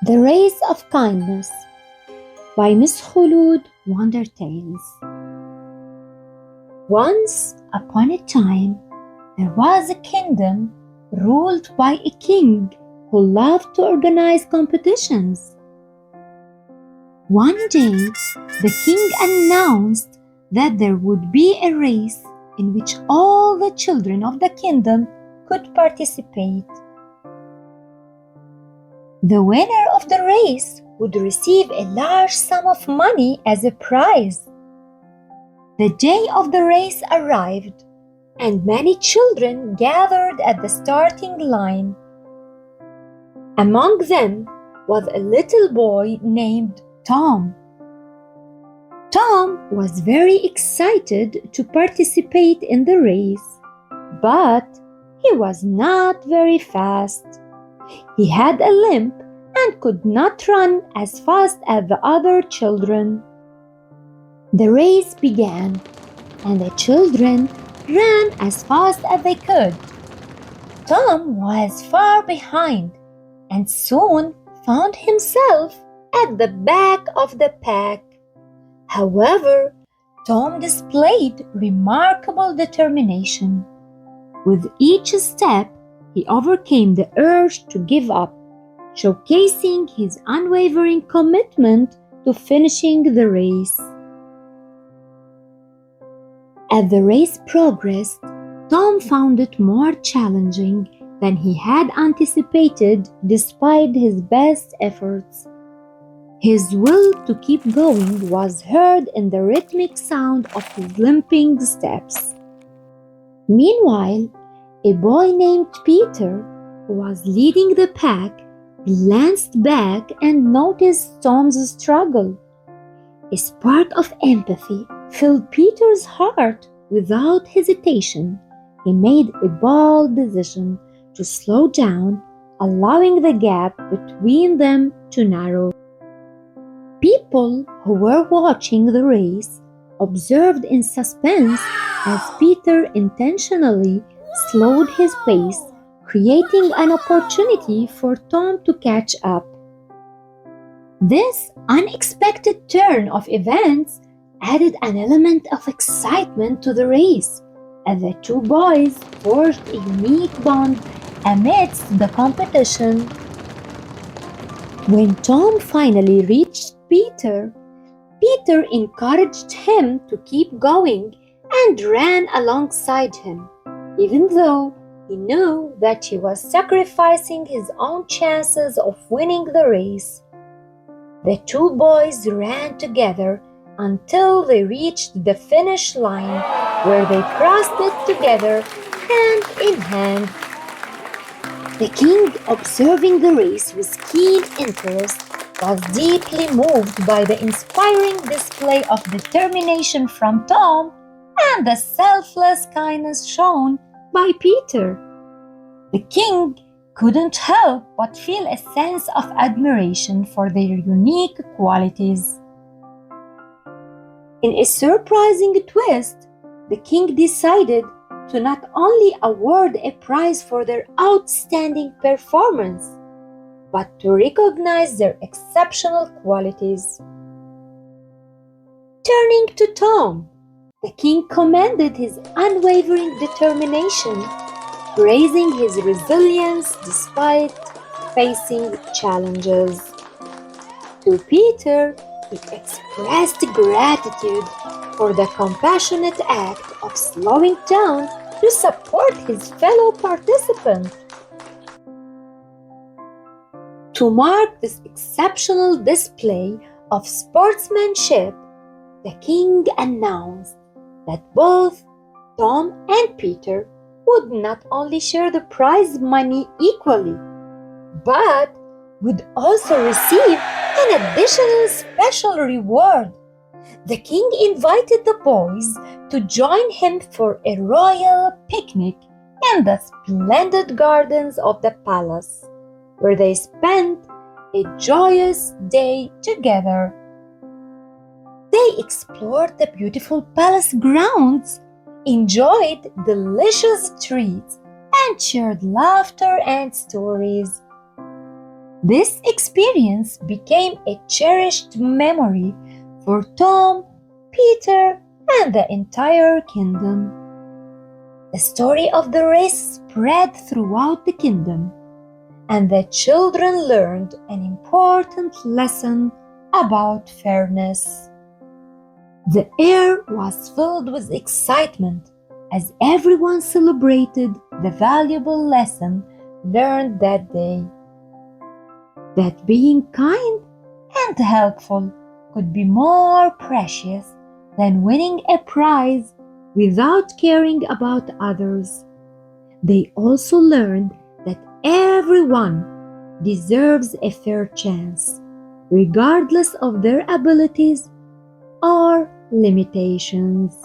The Race of Kindness by Miss Khulud Wonder Tales. Once upon a time, there was a kingdom ruled by a king who loved to organize competitions. One day, the king announced that there would be a race in which all the children of the kingdom could participate. The winner of the race would receive a large sum of money as a prize. The day of the race arrived, and many children gathered at the starting line. Among them was a little boy named Tom. Tom was very excited to participate in the race, but he was not very fast. He had a limp and could not run as fast as the other children. The race began, and the children ran as fast as they could. Tom was far behind and soon found himself at the back of the pack. However, Tom displayed remarkable determination. With each step, he overcame the urge to give up, showcasing his unwavering commitment to finishing the race. As the race progressed, Tom found it more challenging than he had anticipated despite his best efforts. His will to keep going was heard in the rhythmic sound of his limping steps. Meanwhile, a boy named Peter, who was leading the pack, glanced back and noticed Tom's struggle. A spark of empathy filled Peter's heart. Without hesitation, he made a bold decision to slow down, allowing the gap between them to narrow. People who were watching the race observed in suspense as Peter intentionally slowed his pace, creating an opportunity for Tom to catch up. This unexpected turn of events added an element of excitement to the race, as the two boys forged a unique bond amidst the competition. When Tom finally reached Peter, Peter encouraged him to keep going and ran alongside him, even though he knew that he was sacrificing his own chances of winning the race. The two boys ran together until they reached the finish line, where they crossed it together, hand in hand. The king, observing the race with keen interest, was deeply moved by the inspiring display of determination from Tom and the selfless kindness shown by Peter. The king couldn't help but feel a sense of admiration for their unique qualities. In a surprising twist, the king decided to not only award a prize for their outstanding performance, but to recognize their exceptional qualities. Turning to Tom, the king commended his unwavering determination, praising his resilience despite facing challenges. To Peter, he expressed gratitude for the compassionate act of slowing down to support his fellow participant. To mark this exceptional display of sportsmanship, the king announced that both Tom and Peter would not only share the prize money equally, but would also receive an additional special reward. The king invited the boys to join him for a royal picnic in the splendid gardens of the palace, where they spent a joyous day together. They explored the beautiful palace grounds, enjoyed delicious treats, and shared laughter and stories. This experience became a cherished memory for Tom, Peter, and the entire kingdom. The story of the race spread throughout the kingdom, and the children learned an important lesson about fairness. The air was filled with excitement as everyone celebrated the valuable lesson learned that day. That being kind and helpful could be more precious than winning a prize without caring about others. They also learned that everyone deserves a fair chance, regardless of their abilities or limitations.